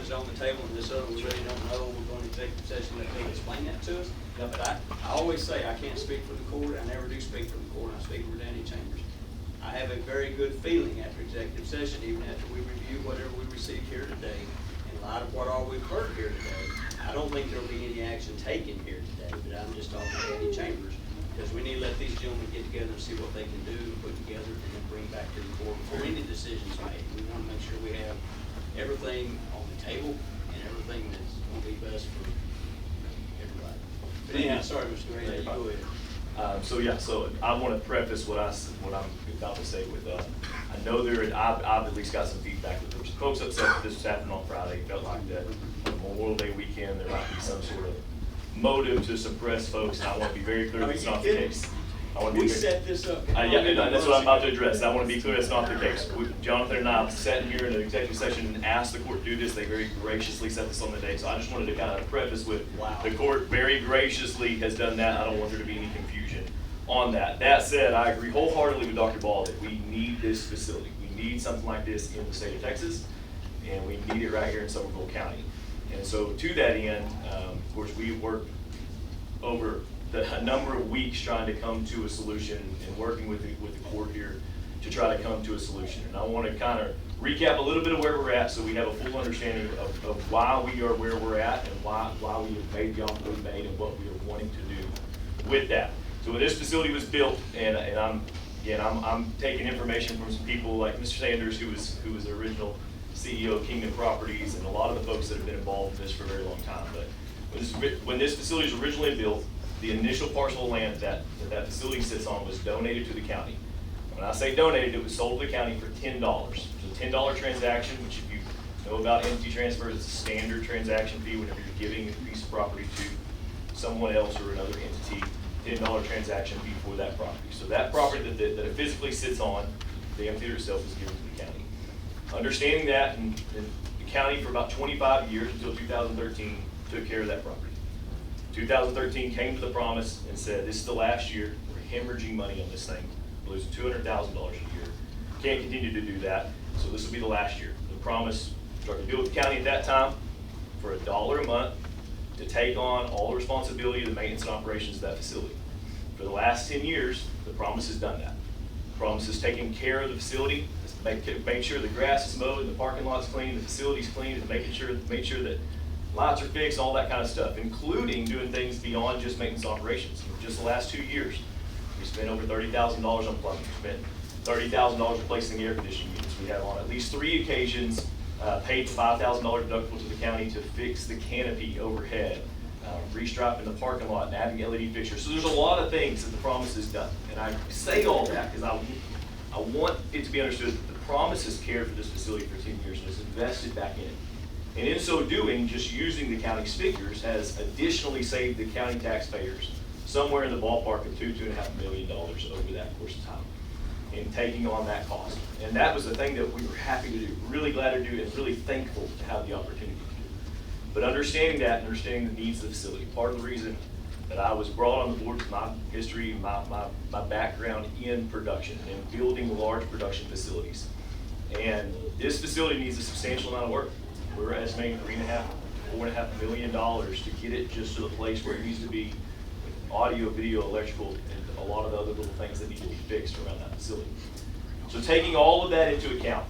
is on the table and this other we really don't know, we're going to executive session, let me explain that to us. But I always say I can't speak for the court, I never do speak for the court, I speak for Danny Chambers. I have a very good feeling after executive session, even after we review whatever we received here today, in light of what all we've heard here today. I don't think there'll be any action taken here today, but I'm just talking to Danny Chambers, because we need to let these gentlemen get together and see what they can do and put together and then bring back to the court before any decisions made. We want to make sure we have everything on the table and everything that's going to be best for everybody. But anyhow, sorry, Mr. Green, you go ahead. So I want to preface what I'm about to say with, I know I've at least got some feedback that there was folks upset that this was happening on Friday. Felt like that on Memorial Day weekend there might be some sort of motive to suppress folks, and I want to be very clear that's not the case. We set this up. That's what I'm about to address. I want to be clear that's not the case. Jonathan and I sat here in an executive session and asked the court to do this. They very graciously set this on the day. So I just wanted to kind of preface with, the court very graciously has done that. I don't want there to be any confusion on that. That said, I agree wholeheartedly with Dr. Ball that we need this facility. We need something like this in the state of Texas, and we need it right here in Somervell County. And so to that end, of course, we worked over a number of weeks trying to come to a solution and working with the court here to try to come to a solution. And I want to kind of recap a little bit of where we're at so we have a full understanding of why we are where we're at and why we have made the offer we made and what we are wanting to do with that. So when this facility was built, and I'm taking information from some people like Mr. Sanders, who was the original CEO of Kingdom Properties, and a lot of the folks that have been involved in this for a very long time. But when this facility was originally built, the initial parcel of land that facility sits on was donated to the county. When I say donated, it was sold to the county for $10. It's a $10 transaction, which if you know about entity transfers, it's a standard transaction fee whenever you're giving a piece of property to someone else or another entity, $10 transaction fee for that property. So that property that it physically sits on, the amphitheater itself is given to the county. Understanding that, and the county for about 25 years until 2013 took care of that property. 2013 came to the promise and said, this is the last year, we're hemorrhaging money on this thing, we're losing $200,000 a year. Can't continue to do that, so this will be the last year. The promise, struck a deal with the county at that time for $1 a month to take on all the responsibility of the maintenance and operations of that facility. For the last 10 years, the promise has done that. The promise has taken care of the facility, made sure the grass is mowed, the parking lot's clean, the facility's clean, and made sure that lights are fixed, all that kind of stuff, including doing things beyond just maintenance operations. In just the last 2 years, we spent over $30,000 on plumbing. We spent $30,000 replacing air conditioning units. We have on at least 3 occasions paid $5,000 deductible to the county to fix the canopy overhead, restriping the parking lot and adding LED fixtures. So there's a lot of things that the promise has done. And I say all that because I want it to be understood that the promise has cared for this facility for 10 years and has invested back in it. And in so doing, just using the county's figures has additionally saved the county taxpayers somewhere in the ballpark of $2.5 million over that course of time in taking on that cost. And that was the thing that we were happy to do, really glad to do, and really thankful to have the opportunity to do. But understanding that and understanding the needs of the facility, part of the reason that I was brought on the board was my history, my background in production and building large production facilities. And this facility needs a substantial amount of work. We're estimating $3.5 to $4.5 million to get it just to the place where it needs to be with audio, video, electrical, and a lot of the other little things that need to be fixed around that facility. So taking all of that into account,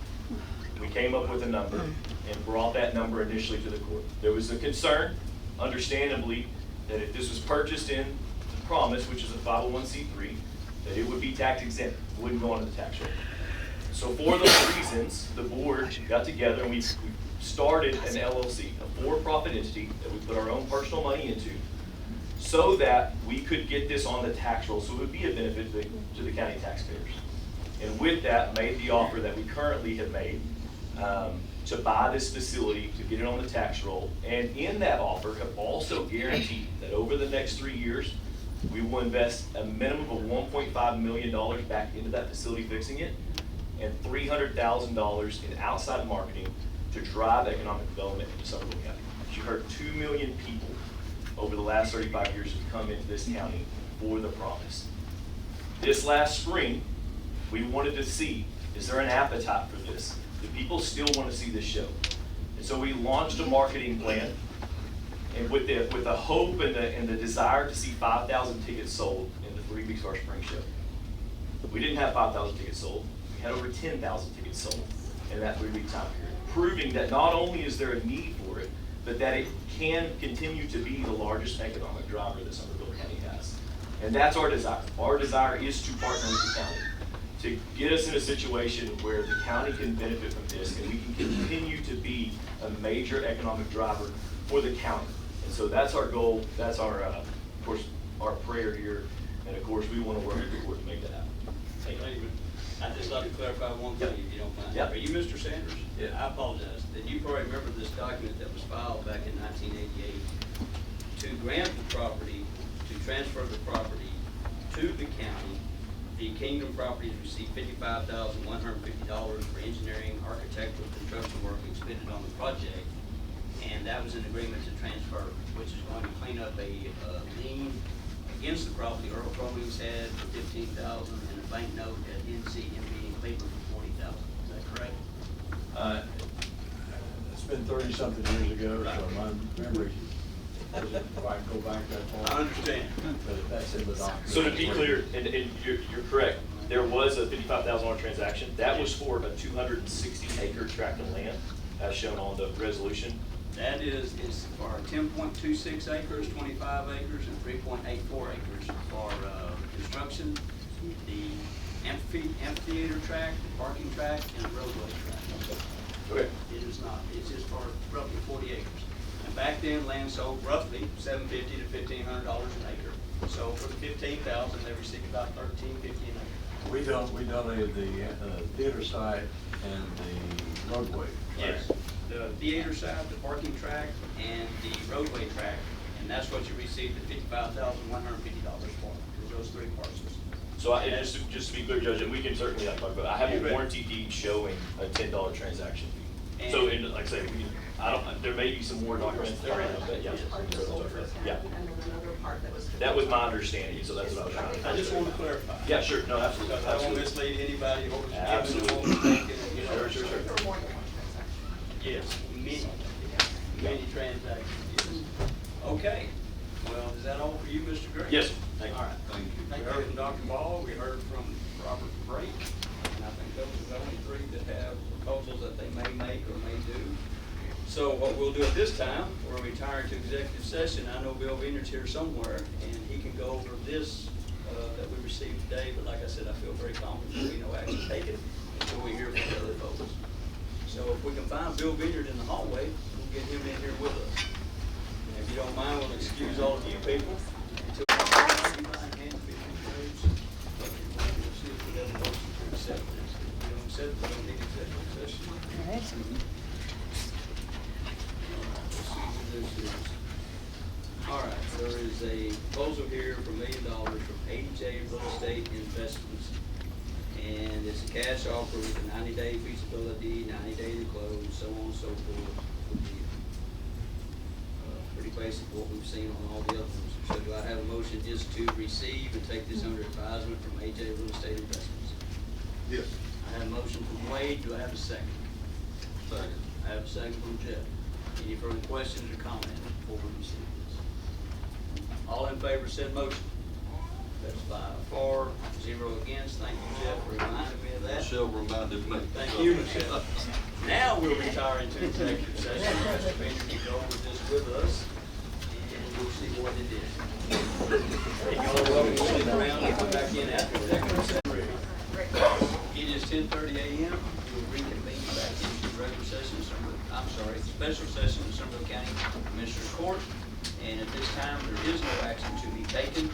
we came up with a number and brought that number initially to the court. There was a concern, understandably, that if this was purchased in the promise, which is a 501c3, that it would be tax exempt, wouldn't go onto the tax roll. So for those reasons, the board got together and we started an LLC, a for-profit entity that we put our own personal money into so that we could get this on the tax roll so it would be a benefit to the county taxpayers. And with that, made the offer that we currently have made to buy this facility, to get it on the tax roll. And in that offer have also guaranteed that over the next 3 years, we will invest a minimum of $1.5 million back into that facility fixing it and $300,000 in outside marketing to drive economic development in Somervell County. As you heard, 2 million people over the last 35 years have come into this county for the promise. This last spring, we wanted to see, is there an appetite for this? Do people still want to see this show? And so we launched a marketing plan, and with the hope and the desire to see 5,000 tickets sold in the 3 weeks of our spring show. We didn't have 5,000 tickets sold. We had over 10,000 tickets sold in that 3-week time period, proving that not only is there a need for it, but that it can continue to be the largest economic driver that Somervell County has. And that's our desire. Our desire is to partner with the county to get us in a situation where the county can benefit from this and we can continue to be a major economic driver for the county. And so that's our goal. That's our, of course, our prayer here. And of course, we want to work with the court to make that happen. Hey, Laban, I'd just like to clarify one thing, if you don't mind. Yeah. Are you Mr. Sanders? Yeah. I apologize. Then you probably remember this document that was filed back in 1988 to grant the property, to transfer the property to the county. The Kingdom Properties received $55,150 for engineering, architectural, construction work expended on the project. And that was an agreement to transfer, which is going to clean up a lien against the property Earl Cummings had for $15,000 and a bank note at NCMB in Cleveland for $40,000. Is that correct? It's been 30-something years ago, so my memory doesn't quite go back that far. I understand. But that's in the document. So to be clear, and you're correct, there was a $55,000 transaction. That was for a 260-acre tract of land, as shown on the resolution. That is for 10.26 acres, 25 acres, and 3.84 acres for construction, the amphitheater tract, the parking tract, and the roadway tract. Okay. It is not, it's just for roughly 40 acres. And back then, land sold roughly $750 to $1,500 an acre. So for the $15,000, they received about $13.50 an acre. We donated the theater site and the roadway. Yes, the theater side, the parking tract, and the roadway tract, and that's what you received the $55,150 for, is those 3 parcels. So just to be clear, Judge, and we can certainly talk about, I have a warranty deed showing a $10 transaction fee. And So, and like I say, there may be some more documents there, but yeah. Yeah. And then another part that was. That was my understanding, so that's what I was trying to. I just want to clarify. Yeah, sure, no, absolutely. Because I don't want to Absolutely. mislead anybody or Absolutely. you know. Sure. There were more than one transaction. Yes, many transactions, yes. Okay, well, is that all for you, Mr. Gray? Yes, sir. Thank you. All right, thank you. We heard from Dr. Ball, we heard from Robert Brake, and I think those are the only 3 that have proposals that they may make or may do. So what we'll do at this time, we're retiring to executive session. I know Bill Vineyard's here somewhere, and he can go over this that we received today, but like I said, I feel very confident there'll be no action taken until we hear from the other folks. So if we can find Bill Vineyard in the hallway, we'll get him in here with us. And if you don't mind, we'll excuse all of you people. Until see if we have a motion to accept this. If we don't accept it, we don't need executive session. All right, there is a proposal here for $1 million from AJ Real Estate Investments. And it's a cash offer with a 90-day feasibility, 90-day to close, so on and so forth. Pretty basic what we've seen on all the other ones. So do I have a motion just to receive and take this under advisement from AJ Real Estate Investments? Yes. I have a motion from Wade. Do I have a second? Second. I have a second from Jeff. Any further questions or comments before we receive this? All in favor said motion. That's 5 for, 0 against. Thank you, Jeff, for reminding me of that. Michelle reminded me. Thank you, Michelle. Now we'll retire into executive session. Mr. Vineyard can go over this with us, and we'll see what it is. And y'all are welcome to stick around and come back in after executive session. It is 10:30 a.m. We'll reconvene back into regular session, special session in Somervell County Commissioners Court. And at this time, there is no action to be taken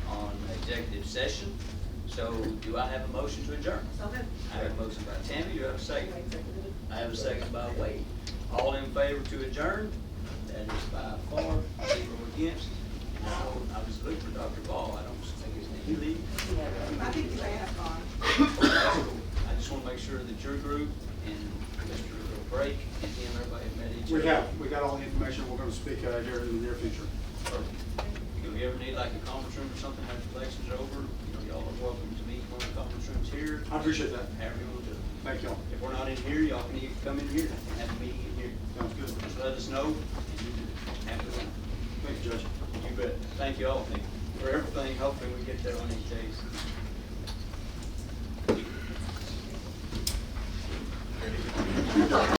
on executive session. So do I have a motion to adjourn? So moved. I have a motion by Tammy. Do I have a second? I have a second by Wade. All in favor to adjourn? That is 5 for, 0 against. Now, I was looking for Dr. Ball. I don't think his name. He leave? I think you may have gone. I just want to make sure that your group and Mr. Brake and him, everybody have met each other. We got all the information we're going to speak here in the near future. If you ever need like a conference room or something after the elections are over, y'all are welcome to meet one of the conference rooms here. I appreciate that. However you want to do it. Thank y'all. If we're not in here, y'all can even come in here and have a meeting in here. Sounds good. let us know, and you have to win. Thank you, Judge. You bet. Thank you all for everything. Hopefully we get there on each case.